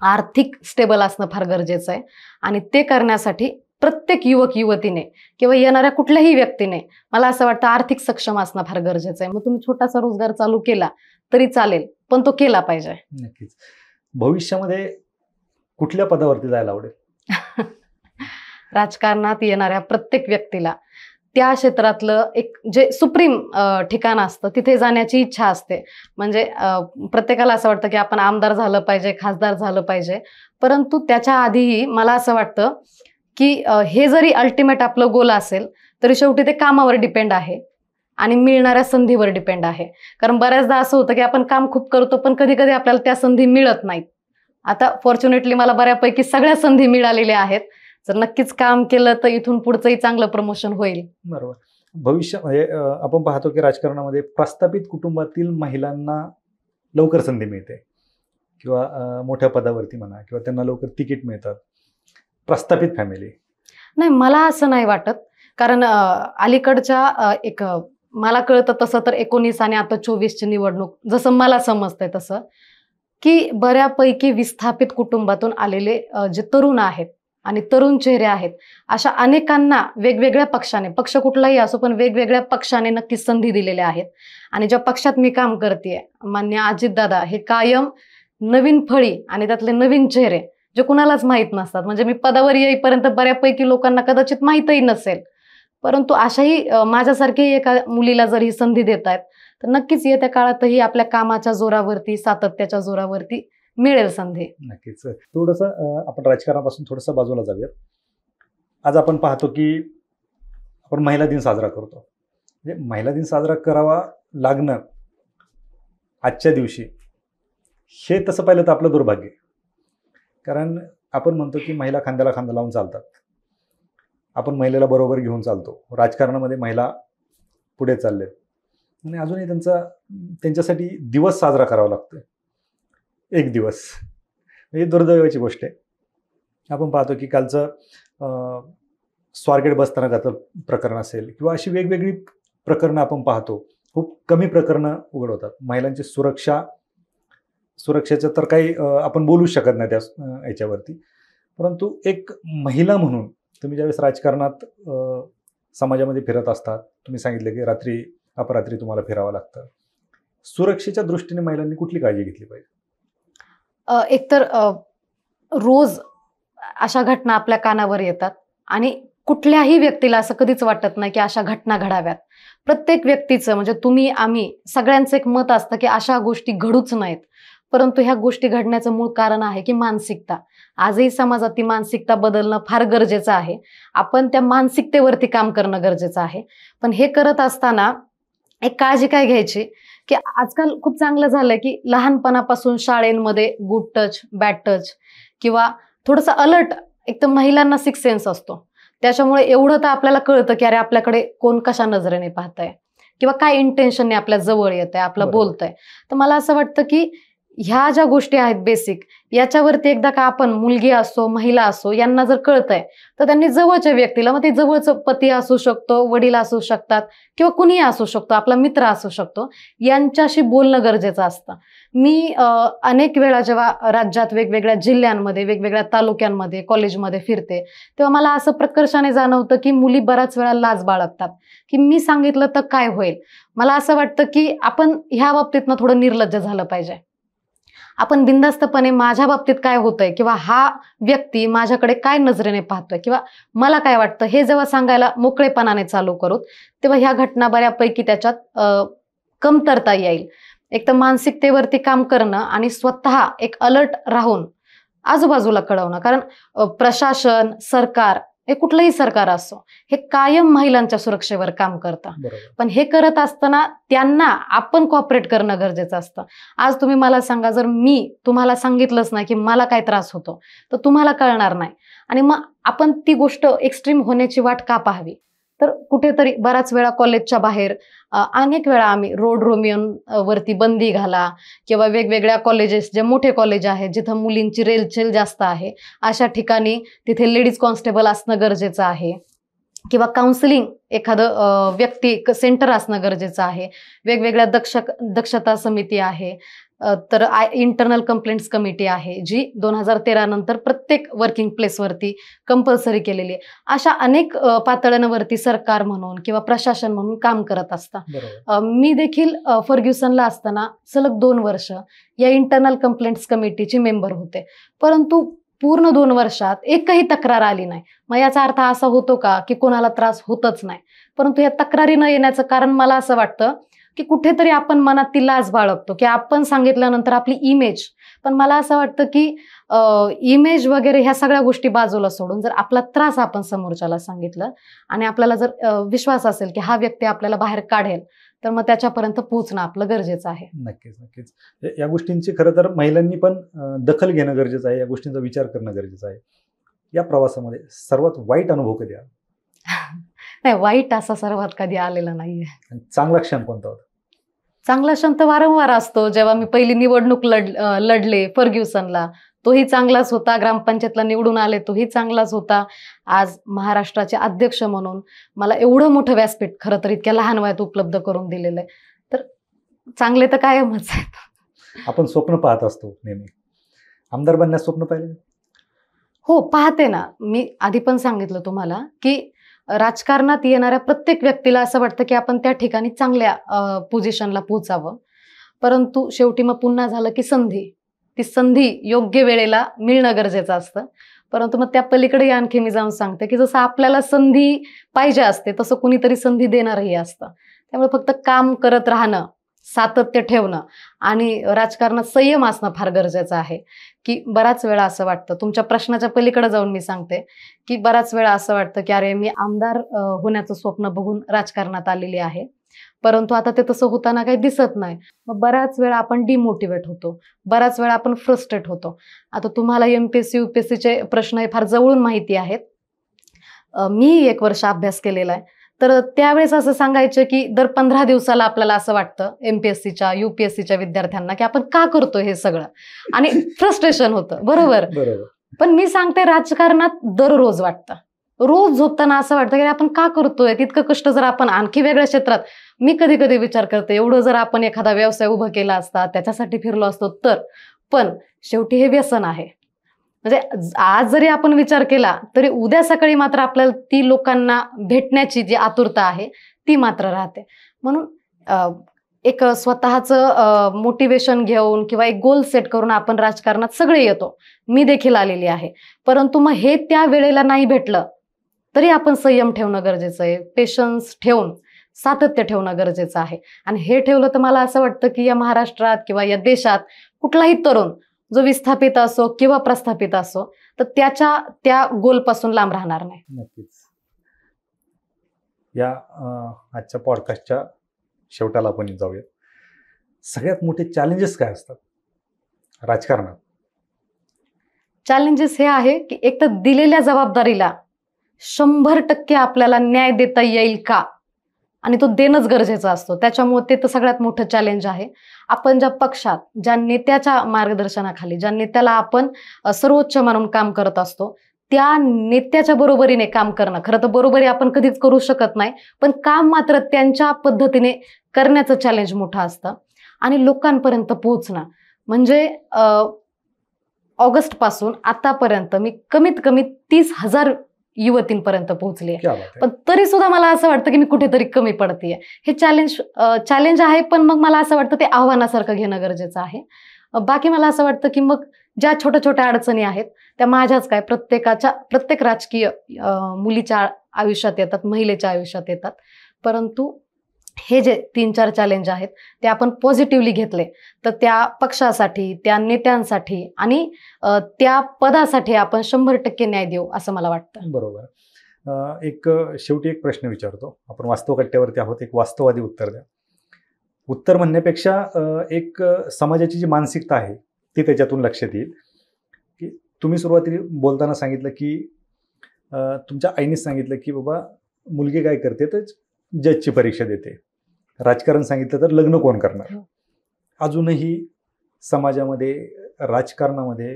आर्थिक स्टेबल असणं फार गरजेचं आहे आणि ते करण्यासाठी प्रत्येक युवक युवतीने किंवा येणाऱ्या कुठल्याही व्यक्तीने मला असं वाटतं आर्थिक सक्षम असणं फार गरजेचं आहे. मग तुम्ही छोटासा रोजगार चालू केला तरी चालेल, पण तो केला पाहिजे. नक्कीच. भविष्यामध्ये कुठल्या पदावरती जायला आवडेल? राजकारणात येणाऱ्या प्रत्येक व्यक्तीला त्या क्षेत्रातलं एक जे सुप्रीम ठिकाण असतं तिथे जाण्याची इच्छा असते. म्हणजे प्रत्येकाला असं वाटतं की आपण आमदार झालं पाहिजे, खासदार झालं पाहिजे. परंतु त्याच्या आधीही मला असं वाटतं की हे जरी अल्टिमेट आपलं गोल असेल तरी शेवटी ते कामावर डिपेंड आहे आणि मिळणाऱ्या संधीवर डिपेंड आहे. कारण बऱ्याचदा असं होतं की आपण काम खूप करतो पण कधी कधी आपल्याला त्या संधी मिळत नाहीत. आता फॉर्च्युनेटली मला बऱ्यापैकी सगळ्या संधी मिळालेल्या आहेत. जर नक्कीच काम केलं तर इथून पुढचंही चांगलं प्रमोशन होईल. बरोबर. भविष्यामध्ये आपण पाहतो की राजकारणामध्ये प्रस्थापित कुटुंबातील महिलांना लवकर संधी मिळते किंवा मोठ्या पदावरती म्हणा किंवा त्यांना लवकर तिकीट मिळतात. प्रस्थापित फॅमिली नाही, मला असं नाही वाटत. कारण अलीकडच्या एक मला कळतं तसं तर 19 आणि आता 24ची निवडणूक जसं मला समजतंय तसं की बऱ्यापैकी विस्थापित कुटुंबातून आलेले जे तरुण आहेत आणि तरुण चेहरे आहेत अशा अनेकांना वेगवेगळ्या पक्षाने, पक्ष कुठलाही असो पण वेगवेगळ्या पक्षाने नक्कीच संधी दिलेल्या आहेत. आणि ज्या पक्षात मी काम करते मान्य अजितदादा हे कायम नवीन फळी आणि त्यातले नवीन चेहरे जे कुणालाच माहीत नसतात. म्हणजे मी पदावर येईपर्यंत बऱ्यापैकी लोकांना कदाचित माहीतही नसेल. परंतु अशाही माझ्यासारखी एका मुलीला जर ही संधी देत आहेत तर नक्कीच येत्या काळातही आपल्या कामाच्या जोरावरती, सातत्याच्या जोरावरती मिळेल संधी. नक्कीच. थोडंसं आपण राजकारणापासून थोडंसं बाजूला जाऊयात. आज आपण पाहतो की आपण महिला दिन साजरा करतो. म्हणजे महिला दिन साजरा करावा लागणं आजच्या दिवशी हे तसं पाहिलं तर आपलं दुर्भाग्य. कारण आपण म्हणतो की महिला खांद्याला खांदा लावून चालतात. आपण महिलेला बरोबर घेऊन चालतो. राजकारणामध्ये महिला पुढे चाललेत आणि अजूनही त्यांच्यासाठी दिवस साजरा करावा लागतो. एक दिवस ही दुर्दैवाची गोष्ट आहे. आपण पाहतो की कालचं स्वारगेट बसस्थानकाचं प्रकरण असेल किंवा अशी वेगवेगळी प्रकरणं आपण पाहतो. खूप कमी प्रकरणं उघड होतात. महिलांची सुरक्षेचं तर काही आपण बोलूच शकत नाही त्या याच्यावरती. परंतु एक महिला म्हणून तुम्ही ज्यावेळेस राजकारणात समाजामध्ये फिरत असतात, तुम्ही सांगितलं की रात्री अपरात्री तुम्हाला फिरावं लागतं. सुरक्षेच्या दृष्टीने महिलांनी कुठली काळजी घेतली पाहिजे? एकतर रोज अशा घटना आपल्या कानावर येतात आणि कुठल्याही व्यक्तीला असं कधीच वाटत नाही की अशा घटना घडाव्यात. प्रत्येक व्यक्तीचं म्हणजे तुम्ही आम्ही सगळ्यांचं एक मत असतं की अशा गोष्टी घडूच नाहीत. परंतु ह्या गोष्टी घडण्याचं मूळ कारण आहे की मानसिकता. आजही समाजात ती मानसिकता बदलणं फार गरजेचं आहे. आपण त्या मानसिकतेवरती काम करणं गरजेचं आहे. पण हे करत असताना एक काळजी काय घ्यायची की आजकाल खूप चांगलं झालंय की लहानपणापासून शाळेमध्ये गुड टच, बॅड टच किंवा थोडंसं अलर्ट, एक तर महिलांना सिक्स सेन्स असतो. त्याच्यामुळे एवढं तर आपल्याला कळतं की अरे आपल्याकडे कोण कशा नजरेने पाहतंय किंवा काय इंटेन्शनने आपल्या जवळ येत आहे, आपलं बोलतंय. तर मला असं वाटतं की ह्या ज्या गोष्टी आहेत बेसिक, याच्यावरती एकदा का आपण मुलगी असो, महिला असो, यांना जर कळतंय तर त्यांनी जवळच्या व्यक्तीला, मग ते जवळचं पती असू शकतो, वडील असू शकतात किंवा कुणीही असू शकतो, आपला मित्र असू शकतो, यांच्याशी बोलणं गरजेचं असतं. मी अनेक वेळा जेव्हा राज्यात वेगवेगळ्या जिल्ह्यांमध्ये, वेगवेगळ्या तालुक्यांमध्ये, कॉलेजमध्ये फिरते तेव्हा मला असं प्रकर्षाने जाणवतं की मुली बऱ्याच वेळा लाज बाळगतात की मी सांगितलं तर काय होईल. मला असं वाटतं की आपण ह्या बाबतीतनं थोडं निर्लज्ज झालं पाहिजे. आपण बिनधास्तपणे माझ्या बाबतीत काय होतंय किंवा हा व्यक्ती माझ्याकडे काय नजरेने पाहतोय किंवा मला काय वाटतं हे जेव्हा सांगायला मोकळेपणाने चालू करू तेव्हा ह्या घटना बऱ्यापैकी त्याच्यात कमतरता येईल. एक तर मानसिकतेवरती काम करणं आणि स्वतः एक अलर्ट राहून आजूबाजूला कळवणं. कारण प्रशासन, सरकार हे कुठलंही सरकार असो, हे कायम महिलांच्या सुरक्षेवर काम करतं. बरोबर. पण हे करत असताना त्यांना आपण कॉपरेट करणं गरजेचं असतं. आज तुम्ही मला सांगा, जर मी तुम्हाला सांगितलंच नाही की मला काय त्रास होतो, तर तुम्हाला कळणार नाही. आणि मग आपण ती गोष्ट एक्स्ट्रीम होण्याची वाट का पाहावी? तर कुठेतरी बऱ्याच वेळा कॉलेजच्या बाहेर अनेक वेळा आम्ही रोड रोमियन वरती बंदी घाला किंवा वेगवेगळ्या कॉलेजेस, जे मोठे कॉलेज आहेत जिथं मुलींची रेलचेल जास्त आहे, अशा ठिकाणी तिथे लेडीज कॉन्स्टेबल असणं गरजेचं आहे. किंवा काउन्सिलिंग एखादं व्यक्ती सेंटर असणं गरजेचं आहे. वेगवेगळ्या दक्षता समिती आहे, तर इंटरनल कंप्लेंट्स कमिटी आहे, जी 2013 नंतर प्रत्येक वर्किंग प्लेसवरती कंपल्सरी केलेली आहे. अशा अनेक पातळ्यांवरती सरकार म्हणून किंवा प्रशासन म्हणून काम करत असतं. बरोबर. मी देखील फर्ग्युसनला असताना सलग 2 वर्ष या इंटरनल कंप्लेंट्स कमिटीची मेंबर होते. परंतु पूर्ण 2 वर्षात एकही तक्रार आली नाही. मग याचा अर्थ असा होतो का की कोणाला त्रास होतच नाही? परंतु या तक्रारी न येण्याचं कारण मला असं वाटतं की कुठेतरी आपण मनात ती लाज बाळगतो की आपण सांगितल्यानंतर आपली इमेज. पण मला असं वाटतं की इमेज वगैरे ह्या सगळ्या गोष्टी बाजूला सोडून जर आपला त्रास आपण समोरच्याला सांगितलं आणि आपल्याला जर विश्वास असेल की हा व्यक्ती आपल्याला बाहेर काढेल, तर मग त्याच्यापर्यंत पोहोचणं आपलं गरजेचं आहे. नक्कीच नक्कीच. या गोष्टींची खरं तर महिलांनी पण दखल घेणं गरजेचं आहे. या गोष्टींचा विचार करणं गरजेचं आहे. या प्रवासामध्ये सर्वात वाईट अनुभव कधी आला? नाही, वाईट असा सर्वात कधी आलेला नाहीये. आणि चांगला क्षण कोणता होता? चांगला क्षण तर वारंवार असतो. जेव्हा मी पहिली निवडणूक लढले फर्ग्युसनला, तोही चांगलाच होता. ग्रामपंचायतला निवडून आले, तोही चांगलाच होता. आज महाराष्ट्राचे अध्यक्ष म्हणून मला एवढं मोठं व्यासपीठ खरं तर इतक्या लहान वयात उपलब्ध करून दिलेलं आहे. तर चांगले तर कायमच आहेत. आपण स्वप्न पाहत असतो नेहमी. आमदार बनण्यास स्वप्न पाहिले? हो, पाहते ना. मी आधी पण सांगितलं तुम्हाला की राजकारणात येणाऱ्या प्रत्येक व्यक्तीला असं वाटतं की आपण त्या ठिकाणी चांगल्या पोझिशनला पोहोचावं. परंतु शेवटी मग पुन्हा झालं की संधी. ती संधी योग्य वेळेला मिळणं गरजेचं असतं. परंतु मग त्या पलीकडे आणखी मी जाऊन सांगते की जसं आपल्याला संधी पाहिजे असते, तसं कुणीतरी संधी देणारही असतं. त्यामुळे फक्त काम करत राहणं, सातत्य ठेवणं आणि राजकारणात संयम असणं फार गरजेचं आहे. की बराच वेळा असं वाटतं, तुमच्या प्रश्नाच्या पलीकडे जाऊन मी सांगते की बराच वेळा असं वाटतं की अरे, मी आमदार होण्याचं स्वप्न बघून राजकारणात आलेली आहे, परंतु आता ते तसं होताना काही दिसत नाही. मग बऱ्याच वेळा आपण डिमोटिवेट होतो, बऱ्याच वेळा आपण फ्रस्ट्रेट होतो. आता तुम्हाला MPSC UPSCचे प्रश्न हे फार जवळून माहिती आहेत. मी 1 वर्ष अभ्यास केलेला आहे. तर त्यावेळेस असं सांगायचं की दर 15 दिवसाला आपल्याला असं वाटतं MPSCच्या UPSCच्या विद्यार्थ्यांना की आपण का करतोय हे सगळं, आणि फ्रस्ट्रेशन होतं. बरोबर. पण मी सांगते, राजकारणात दररोज वाटतं. रोज झोपताना असं वाटतं की आपण का करतोय, तितकं कष्ट जर आपण आणखी वेगळ्या क्षेत्रात, मी कधी कधी विचार करते एवढं जर आपण एखादा व्यवसाय उभा केला असता, त्याच्यासाठी फिरलो असतो तर. पण शेवटी हे व्यसन आहे. म्हणजे आज जरी आपण विचार केला तरी उद्या सकाळी मात्र आपल्याला ती लोकांना भेटण्याची जी आतुरता आहे ती मात्र राहते. म्हणून एक स्वतःचं मोटिवेशन घेऊन किंवा एक गोल सेट करून आपण राजकारणात सगळे येतो. मी देखील आलेली आहे. परंतु मग हे त्या वेळेला नाही भेटलं तरी आपण संयम ठेवणं गरजेचं आहे. पेशन्स ठेवून सातत्य ठेवणं गरजेचं आहे. आणि हे ठेवलं तर मला असं वाटतं की या महाराष्ट्रात किंवा या देशात कुठलाही तरुण जो विस्थापित असो किंवा प्रस्थापित असो, तर त्या गोलपासून लांब राहणार नाही. नक्कीच. या आजच्या पॉडकास्टच्या शेवटाला आपण जाऊया. सगळ्यात मोठे चॅलेंजेस काय असतात राजकारणात? चॅलेंजेस हे आहे की एक तर दिलेल्या जबाबदारीला 100% आपल्याला न्याय देता येईल का, आणि तो देणंच गरजेचा असतो. त्याच्यामुळे ते तर सगळ्यात मोठं चॅलेंज आहे. आपण ज्या पक्षात, ज्या नेत्याच्या मार्गदर्शनाखाली, ज्या नेत्याला आपण सर्वोच्च मानून काम करत असतो, त्या नेत्याच्या बरोबरीने काम करणं. खरं तर बरोबरी आपण कधीच करू शकत नाही, पण काम मात्र त्यांच्या पद्धतीने करण्याचं चॅलेंज मोठं असतं. आणि लोकांपर्यंत पोहोचणं म्हणजे ऑगस्टपासून आतापर्यंत मी कमीत कमी 30,000 युवतींपर्यंत पोहोचली आहे. पण तरी सुद्धा मला असं वाटतं की मी कुठेतरी कमी पडतीये. हे चॅलेंज आहे, पण मग मला असं वाटतं ते आव्हानासारखं घेणं गरजेचं आहे. बाकी मला असं वाटतं की मग ज्या छोट्या छोट्या अडचणी आहेत त्या माझ्याच काय, प्रत्येक राजकीय मुलीच्या आयुष्यात येतात, महिलेच्या आयुष्यात येतात. परंतु हे जे 3-4 चॅलेंज आहेत ते आपण पॉझिटिव्हली घेतले तर त्या पक्षासाठी, त्या नेत्यांसाठी आणि त्या पदासाठी आपण 100% न्याय देऊ असं मला वाटतं. बरोबर. शेवटी एक प्रश्न विचारतो. आपण वास्तव कट्ट्यावरती आहोत, एक वास्तववादी उत्तर द्या. उत्तर म्हणण्यापेक्षा एक समाजाची जी मानसिकता आहे ती त्याच्यातून लक्षात येईल. की तुम्ही सुरुवातीला बोलताना सांगितलं की तुमच्या आईनेच सांगितलं की बाबा मुलगी काय करते तर जजची परीक्षा देते. राजकारण सांगितलं तर लग्न कोण करणार. अजूनही समाजामध्ये राजकारणामध्ये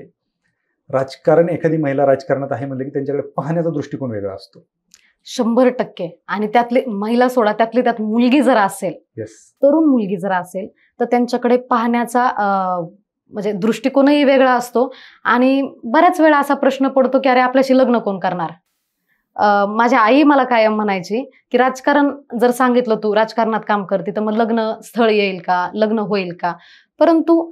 राजकारण एखादी महिला राजकारणात आहे म्हणलं की त्यांच्याकडे पाहण्याचा दृष्टिकोन वेगळा असतो. 100%. आणि त्यातली महिला सोडा, त्यातली त्यात मुलगी जर असेल, तरुण मुलगी जर असेल, तर त्यांच्याकडे पाहण्याचा म्हणजे दृष्टिकोनही वेगळा असतो. आणि बऱ्याच वेळा असा प्रश्न पडतो की अरे आपल्याशी लग्न कोण करणार. माझ्या आई मला कायम म्हणायची की राजकारण जर सांगितलं तू राजकारणात काम करते तर मग लग्न स्थळ येईल का, लग्न होईल का. परंतु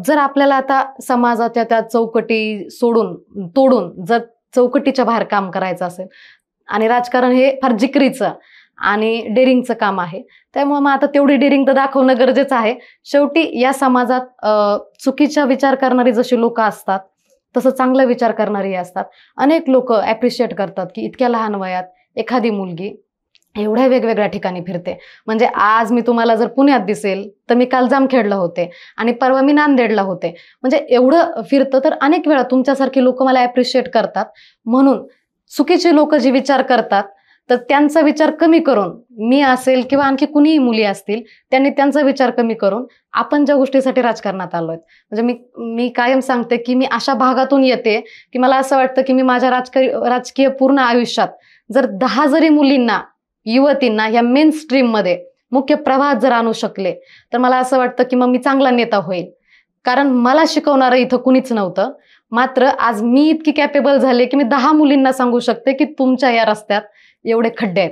जर आपल्याला आता समाजाच्या त्या चौकटी तोडून जर चौकटीच्या बाहेर काम करायचं असेल, आणि राजकारण हे फार जिकरीचं आणि डेअरिंगचं काम आहे, त्यामुळे मग आता तेवढी डेअरिंग तर दाखवणं गरजेचं आहे. शेवटी या समाजात चुकीचा विचार करणारी जशी लोक असतात तसं चांगला विचार करणारी असतात. अनेक लोक ॲप्रिशिएट करतात की इतक्या लहान वयात एखादी मुलगी एवढ्या वेगवेगळ्या ठिकाणी फिरते. म्हणजे आज मी तुम्हाला जर पुण्यात दिसेल तर मी काल जामखेडला होते आणि परवा मी नांदेडला होते. म्हणजे एवढं फिरतं तर अनेक वेळा तुमच्यासारखी लोक मला ॲप्रिशिएट करतात. म्हणून चुकीचे लोक जे विचार करतात तर त्यांचा विचार कमी करून, मी असेल किंवा आणखी कुणीही मुली असतील, त्यांनी त्यांचा विचार कमी करून आपण ज्या गोष्टीसाठी राजकारणात आलोय. म्हणजे मी कायम सांगते की मी अशा भागातून येते की मला असं वाटतं की मी माझ्या राजकीय पूर्ण आयुष्यात जर 10 जरी मुलींना, युवतींना या मेन स्ट्रीममध्ये मुख्य प्रवाहात जर आणू शकले तर मला असं वाटतं की मग मी चांगला नेता होईल. कारण मला शिकवणारं इथं कुणीच नव्हतं. मात्र आज मी इतकी कॅपेबल झाले की मी 10 मुलींना सांगू शकते की तुमच्या या रस्त्यात एवढे खड्डे आहेत,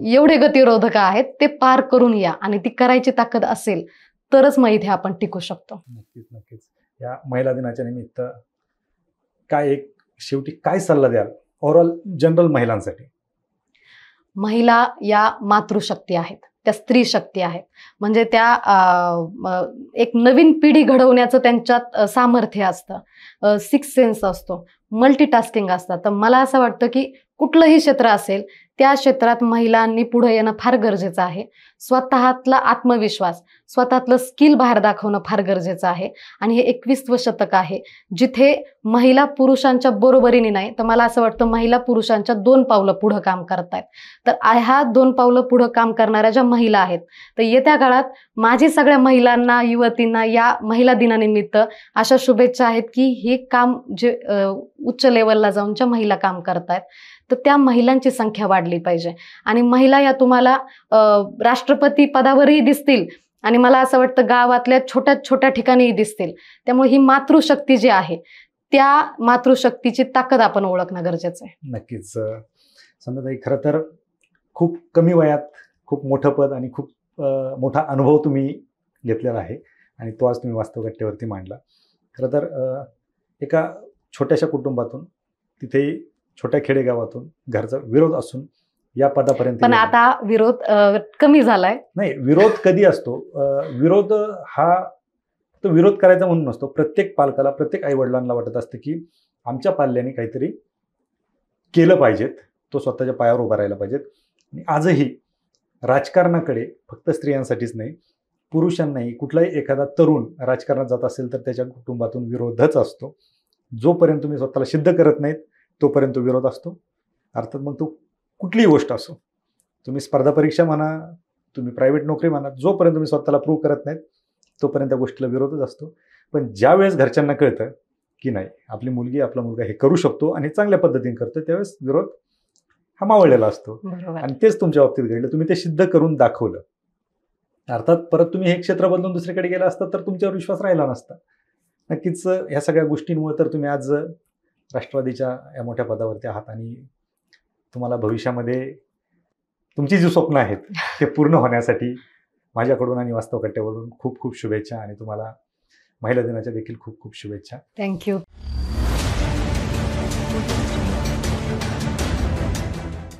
एवढे गतिरोधक आहेत, ते पार करून या. आणि ती करायची ताकद असेल तरच मग इथे आपण टिकू शकतो. नक्कीच. या महिला दिनाच्या निमित्त शेवटी काय सल्ला द्याल ओव्हरऑल जनरल महिलांसाठी? महिला या मातृशक्ती आहेत, त्या स्त्री शक्ती आहेत. म्हणजे त्या एक नवीन पिढी घडवण्याचं त्यांच्यात सामर्थ्य असतं, सिक्स सेन्स असतो, मल्टीटास्किंग असतात. तर मला असं वाटतं की कुठलंही क्षेत्र असेल त्या क्षेत्रात महिलांनी पुढे येणं फार गरजेचं आहे. स्वतःतला आत्मविश्वास, स्वतःतलं स्किल बाहेर दाखवणं फार गरजेचं आहे. आणि हे 21वं शतक आहे जिथे महिला पुरुषांच्या बरोबरीने नाही तर मला असं वाटतं महिला पुरुषांच्या 2 पावलं पुढं काम करतायत. तर ह्या 2 पावलं पुढं काम करणाऱ्या ज्या महिला आहेत तर येत्या काळात माझी सगळ्या महिलांना, युवतींना या महिला दिनानिमित्त अशा शुभेच्छा आहेत की हे काम जे उच्च लेवलला जाऊन ज्या महिला काम करतायत तर त्या महिलांची संख्या वाढली पाहिजे. आणि महिला या तुम्हाला राष्ट्रपती पदावरही दिसतील आणि मला असं वाटतं गावातल्या छोट्या छोट्या ठिकाणीही दिसतील. त्यामुळे ही मातृशक्ती जी आहे त्या मातृशक्तीची ताकद आपण ओळखणं गरजेचं आहे. नक्कीच. संध्याताई, खरं तर खूप कमी वयात खूप मोठं पद आणि खूप मोठा अनुभव तुम्ही घेतलेला आहे आणि तो आज तुम्ही वास्तव कट्ट्यावरती मांडला. खरं तर एका छोट्याशा कुटुंबातून, तिथे छोट्या खेडेगावातून घरचा विरोध असून या पदापर्यंत, पण आता विरोध कमी झालाय. नाही, विरोध कधी असतो? विरोध हा तो विरोध करायचा म्हणून नसतो. प्रत्येक पालकाला, प्रत्येक आई वडिलांना वाटत असतं की आमच्या पाल्याने काहीतरी केलं पाहिजेत, तो स्वतःच्या पायावर उभा राहायला पाहिजेत. आणि आजही राजकारणाकडे फक्त स्त्रियांसाठीच नाही, पुरुषांनाही, कुठलाही एखादा तरुण राजकारणात जात असेल तर त्याच्या कुटुंबातून विरोधच असतो. जोपर्यंत तुम्ही स्वतःला सिद्ध करत नाहीत तोपर्यंत विरोध असतो. अर्थात मग तो कुठलीही गोष्ट असो, तुम्ही स्पर्धा परीक्षा म्हणा, तुम्ही प्रायव्हेट नोकरी म्हणा, जोपर्यंत तुम्ही स्वतःला प्रूव्ह करत नाहीत तोपर्यंत त्या गोष्टीला विरोधच असतो. पण ज्या वेळेस घरच्यांना कळतं की नाही, आपली मुलगी, आपला मुलगा हे करू शकतो आणि चांगल्या पद्धतीने करतो, त्यावेळेस विरोध हा मावळलेला असतो. आणि तेच तुमच्या बाबतीत घडलं. तुम्ही ते सिद्ध करून दाखवलं. अर्थात परत तुम्ही हे क्षेत्र बदलून दुसरीकडे गेला असता तर तुमच्यावर विश्वास राहिला नसता. नक्कीच ह्या सगळ्या गोष्टींमुळे तर तुम्ही आज राष्ट्रवादीच्या या मोठ्या पदावरती आहात आणि तुम्हाला भविष्यामध्ये तुमची जी स्वप्न आहेत ते पूर्ण होण्यासाठी माझ्याकडून आणि वास्तव कट्ट्यावरून खूप खूप शुभेच्छा आणि तुम्हाला महिला दिनाच्या देखील खूप खूप शुभेच्छा. थँक्यू.